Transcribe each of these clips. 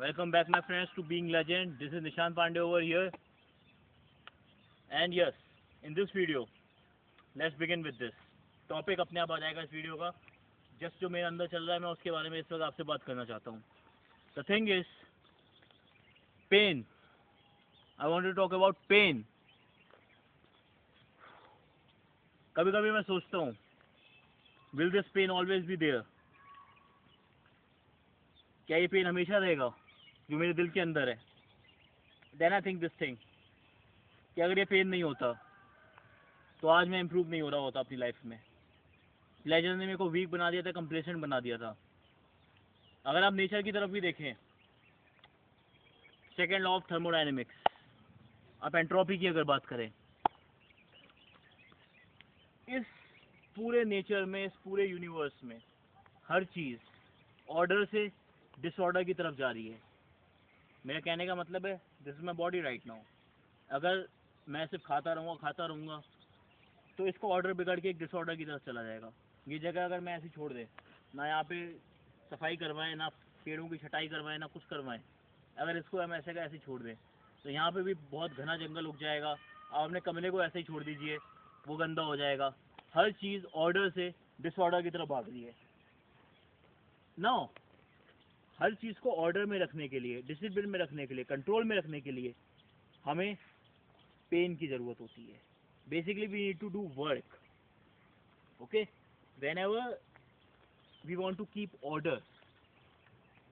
Welcome back, my friends, to Being Legend. This is Nishan Pandey over here. And yes, in this video, let's begin with this. Topic अपने आप आ जाएगा इस video का. Just जो मेरे अंदर चल रहा है मैं उसके बारे में इस वक्त आपसे बात करना चाहता हूँ. The thing is pain. I want to talk about pain. कभी कभी मैं सोचता हूँ, will this pain always be there? क्या ये पेन हमेशा रहेगा जो मेरे दिल के अंदर है? Then I think this thing कि अगर ये पेन नहीं होता तो आज मैं इम्प्रूव नहीं हो रहा होता अपनी लाइफ में. प्लेजर ने मेरे को वीक बना दिया था, कंप्लेसेंट बना दिया था. अगर आप नेचर की तरफ भी देखें, सेकेंड लॉ ऑफ थर्मोडायनेमिक्स, आप एंट्रोपी की अगर बात करें, इस पूरे नेचर में, इस पूरे यूनिवर्स में हर चीज़ ऑर्डर से डिसऑर्डर की तरफ जा रही है. मेरा कहने का मतलब है, this is my body right now. अगर मैं सिर्फ खाता रहूँगा तो इसको ऑर्डर बिगड़ के एक डिसऑर्डर की तरफ चला जाएगा. ये जगह अगर मैं ऐसी छोड़ दे, ना यहाँ पे सफाई करवाएं, ना पेड़ों की छटाई करवाएं, ना कुछ करवाएं, अगर इसको हम ऐसे का ऐसे छोड़ दें तो यहाँ पे भी बहुत घना जंगल उग जाएगा. आप अपने कमरे को ऐसे ही छोड़ दीजिए, वो गंदा हो जाएगा. हर चीज़ ऑर्डर से डिसऑर्डर की तरफ भाग रही है. नो, हर चीज़ को ऑर्डर में रखने के लिए, डिसिप्लिन में रखने के लिए, कंट्रोल में रखने के लिए हमें पेन की ज़रूरत होती है. Basically we need to do work. Okay, whenever we want to keep order,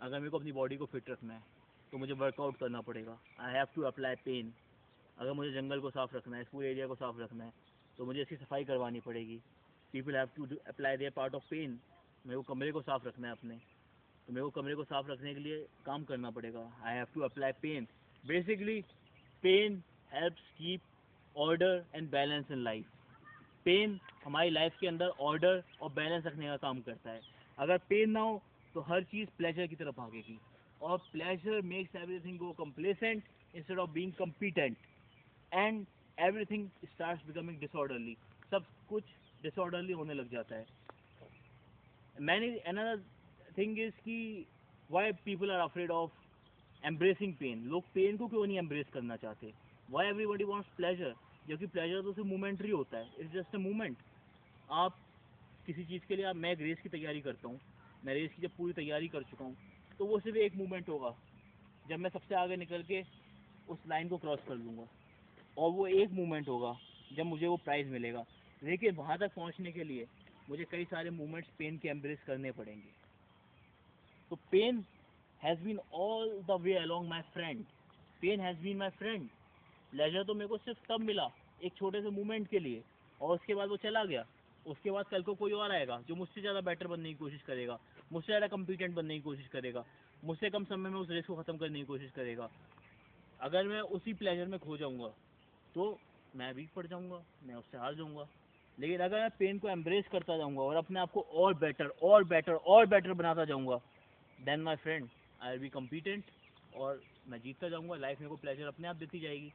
अगर मेरे को अपनी बॉडी को फिट रखना है तो मुझे वर्कआउट करना पड़ेगा. I have to apply pain. अगर मुझे जंगल को साफ़ रखना है, इस पूरे एरिया को साफ़ रखना है, तो मुझे इसकी सफाई करवानी पड़ेगी. People have to apply their part of pain. मेरे को कमरे को साफ़ रखना है अपने, तो मेरे को कमरे को साफ़ रखने के लिए काम करना पड़ेगा. I have to apply pain. Basically pain helps keep order and balance in life. Pain हमारी लाइफ के अंदर ऑर्डर और बैलेंस रखने का काम करता है. अगर पेन ना हो तो हर चीज़ प्लेजर की तरफ भागेगी, और pleasure makes everything go complacent instead of being competent, and everything starts becoming disorderly. सब कुछ डिसऑर्डरली होने लग जाता है. मैनी अनदर थिंग इज कि why people are afraid of embracing pain. लोग पेन को क्यों नहीं एम्ब्रेस करना चाहते? Why everybody wants pleasure? जबकि प्लेजर तो सिर्फ मोमेंट्री होता है. It's just a moment. आप किसी चीज़ के लिए, आप, मैं एक रेस की तैयारी करता हूँ, मैं रेस की जब पूरी तैयारी कर चुका हूँ तो वो सिर्फ एक मोमेंट होगा जब मैं सबसे आगे निकल के उस लाइन को क्रॉस कर लूँगा, और वो एक मोमेंट होगा जब मुझे वो प्राइज़ मिलेगा. लेकिन वहाँ तक पहुँचने के लिए मुझे कई सारे मोमेंट्स पेन के एम्ब्रेस करने पड़ेंगे. तो pain has been all the way along my friend. Pain has been my friend. Pleasure तो मेरे को सिर्फ तब मिला एक छोटे से मूवमेंट के लिए, और उसके बाद वो चला गया. उसके बाद कल को कोई और आएगा जो मुझसे ज़्यादा बेटर बनने की कोशिश करेगा, मुझसे ज़्यादा कम्पिटेंट बनने की कोशिश करेगा, मुझसे कम समय में उस रेस को ख़त्म करने की कोशिश करेगा. अगर मैं उसी प्लेजर में खो जाऊँगा तो मैं वीक पड़ जाऊँगा, मैं उससे हार जाऊँगा. लेकिन अगर मैं पेन को एम्ब्रेस करता जाऊँगा और अपने आप को और बेटर बनाता जाऊँगा, then my friend I will be competent, और मैं जीतता जाऊँगा. लाइफ मेरे को प्लेजर अपने आप देती जाएगी.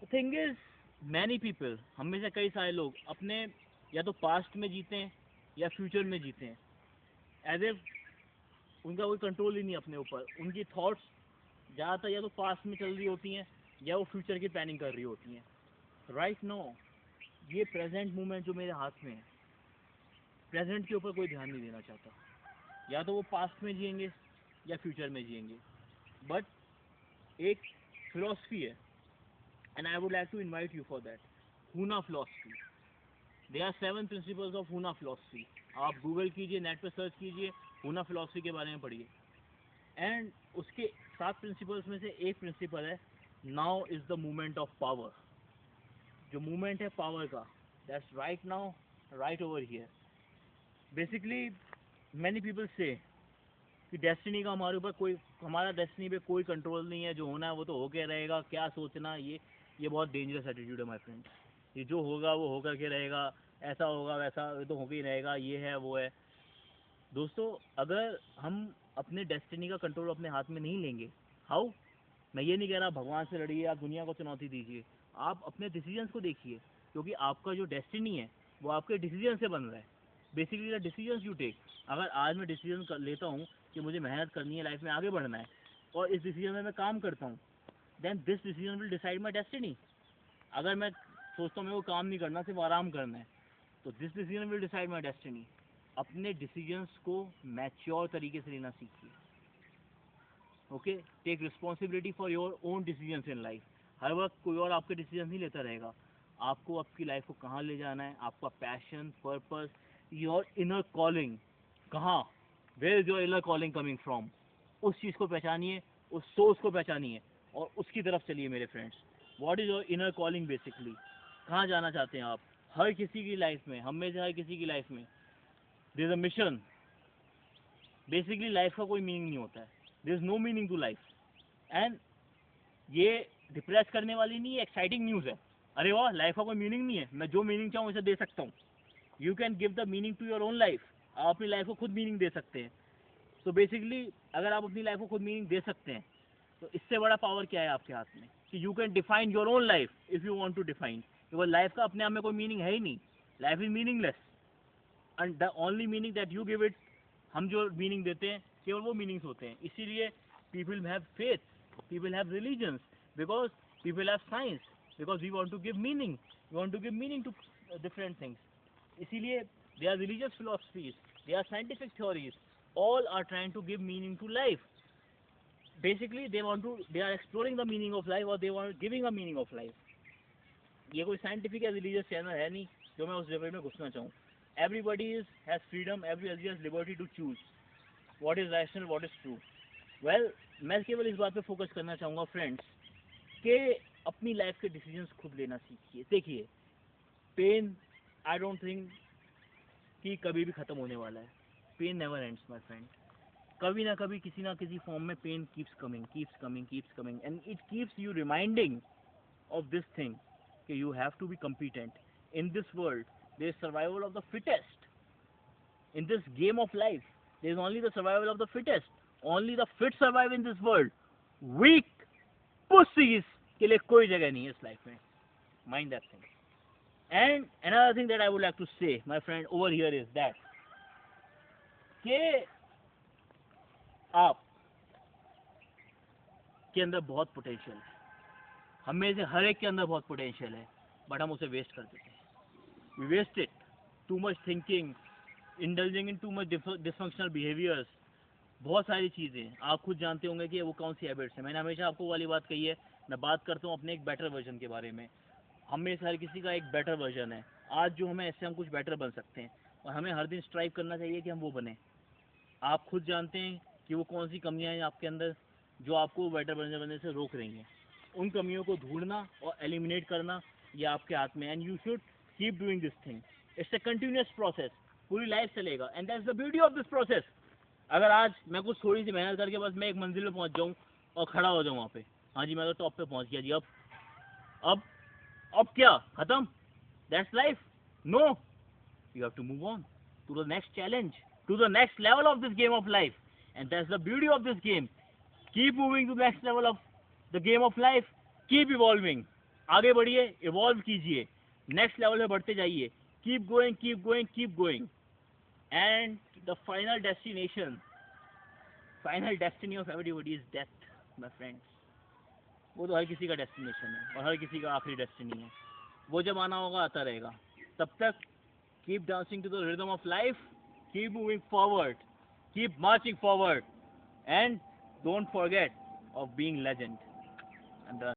The thing is, many people, हम में से कई सारे लोग अपने या तो पास्ट में जीते हैं या फ्यूचर में जीते हैं. एज इफ उनका कोई कंट्रोल ही नहीं अपने ऊपर. उनकी थॉट्स ज़्यादातर या तो पास्ट में चल रही होती हैं या वो फ्यूचर की प्लानिंग कर रही होती हैं. राइट नो, ये प्रेजेंट मोमेंट जो मेरे हाथ में है, प्रेजेंट के ऊपर कोई ध्यान नहीं देना चाहता. या तो वो पास्ट में जिएंगे या फ्यूचर में जिएंगे. बट एक फिलॉसफी है, and I would like to invite you for that. Huna philosophy. There are 7 principles of Huna philosophy. आप गूगल कीजिए, नेट पर सर्च कीजिए, Huna philosophy के बारे में पढ़िए. एंड उसके 7 प्रिंसिपल्स में से एक प्रिंसिपल है, now is the moment of power. जो मोमेंट है पावर का, that's right now, right over here. Basically many people से कि डेस्टिनी का हमारे ऊपर कोई, हमारा डेस्टिनी पे कोई कंट्रोल नहीं है. जो होना है वो तो होके रहेगा. क्या सोचना, ये बहुत डेंजरस एटीट्यूड है माय फ्रेंड. ये जो होगा वो होकर के रहेगा, ऐसा होगा वैसा तो होके ही रहेगा, ये है वो है. दोस्तों, अगर हम अपने डेस्टिनी का कंट्रोल अपने हाथ में नहीं लेंगे, हाउ? मैं ये नहीं कह रहा भगवान से लड़िए, आप दुनिया को चुनौती दीजिए. आप अपने डिसीजंस को देखिए, क्योंकि आपका जो डेस्टिनी है वो आपके डिसीजन से बन रहा है. Basically the decisions you take. अगर आज मैं डिसीजन लेता हूँ कि मुझे मेहनत करनी है, लाइफ में आगे बढ़ना है, और इस डिसीजन में मैं काम करता हूँ, then this decision will decide my destiny. अगर मैं सोचता हूँ मेरे को काम नहीं करना, सिर्फ आराम करना है, तो this decision will decide my destiny. अपने डिसीजंस को मैच्योर तरीके से लेना सीखिए। Okay, take responsibility for your own decisions in life. हर वक्त कोई और आपके डिसीजन नहीं लेता रहेगा। आपको आपकी लाइफ को कहाँ ले जाना है, आपका passion, purpose, your inner calling कहाँ, where is your inner calling coming from, उस चीज़ को पहचानिए, उस सोर्स को पहचानिए और उसकी तरफ चलिए मेरे friends. What is your inner calling basically, कहाँ जाना चाहते हैं आप। हर किसी की लाइफ में, हम में से हर किसी की लाइफ में there is a mission. Basically life का कोई मीनिंग नहीं होता है, there is no meaning to life. And ये डिप्रेस करने वाली नहीं, एक्साइटिंग न्यूज़ है। अरे वाह, लाइफ का कोई मीनिंग नहीं है, मैं जो मीनिंग चाहूँ उसे दे सकता हूँ। You can give the meaning to your own life. आप अपनी लाइफ को खुद मीनिंग दे सकते हैं। तो बेसिकली अगर आप अपनी लाइफ को खुद मीनिंग दे सकते हैं, तो इससे बड़ा पावर क्या है आपके हाथ में कि you can define your own life if you want to define. Because life का अपने आप में कोई मीनिंग है ही नहीं, life is meaningless, and the only meaning that you give it, हम जो मीनिंग देते हैं केवल वो मीनिंग्स होते हैं। इसीलिए people have faith, people have religions, because people have science, because we want to give meaning, we want to give meaning to different things. इसीलिए they are religious philosophies, they are scientific theories, all are trying to give meaning to life. Basically they are exploring the meaning of life, or they are giving a meaning of life. ये कोई scientific या religious channel है नहीं जो मैं उस debate में घुसना चाहूँ। Everybody has freedom, everybody has liberty to choose what is rational, what is true. Well, मैं केवल इस बात पे फोकस करना चाहूँगा फ्रेंड्स कि अपनी लाइफ के डिसीजंस खुद लेना सीखिए। देखिए, पेन आई डोंट थिंक कि कभी भी ख़त्म होने वाला है। Pain never ends my friend. कभी ना कभी किसी ना किसी फॉर्म में pain keeps coming, keeps coming, keeps coming, and it keeps you reminding of this thing कि you have to be competent in this world. There is survival of the fittest in this game of life. There is only the survival of the fittest, only the fit survive in this world. Weak pussies के लिए कोई जगह नहीं है इस life में। Mind that thing. And another thing that I would like to say, my friend, over here is that कि आप के अंदर बहुत पोटेंशियल है, हम में से हर एक के अंदर बहुत पोटेंशियल है, बट हम उसे वेस्ट कर देते हैं। We waste it, too much thinking, indulging in too much dysfunctional behaviours, बहुत सारी चीज़ें। आप खुद जानते होंगे कि वो कौन सी हैबिट्स हैं। मैंने हमेशा आपको वाली बात कही है, मैं बात करता हूँ अपने एक बेटर वर्जन के बारे में। हम में से हर किसी का एक बेटर वर्जन है आज जो हमें, ऐसे हम कुछ बेटर बन सकते हैं, और हमें हर दिन स्ट्राइव करना चाहिए कि हम वो बने। आप खुद जानते हैं कि वो कौन सी कमियां हैं आपके अंदर जो आपको बेटर बनने से रोक रही हैं। उन कमियों को ढूंढना और एलिमिनेट करना ये आपके हाथ में, and you should keep doing this thing. It's a continuous process, पूरी लाइफ चलेगा, and that's the beauty of this process. अगर आज मैं कुछ थोड़ी सी मेहनत करके बस मैं एक मंजिल पे पहुंच जाऊँ और खड़ा हो जाऊँ वहाँ पे, हाँ जी मैं तो टॉप पे पहुंच गया जी, अब क्या, खत्म, that's life? No, you have to move on to the next challenge, to the next level of this game of life, and that's the beauty of this game. Keep moving to the next level of the game of life, keep evolving, आगे बढ़िए, evolve कीजिए, next level में बढ़ते जाइए, keep going, keep going, keep going, and the final destination, final destiny of everybody is death, my friends. वो तो हर किसी का डेस्टिनेशन है और हर किसी का आखिरी डेस्टिनी है। वो जब आना होगा आता रहेगा। तब तक keep dancing to the rhythm of life, keep moving forward, keep marching forward, and don't forget of being legend. And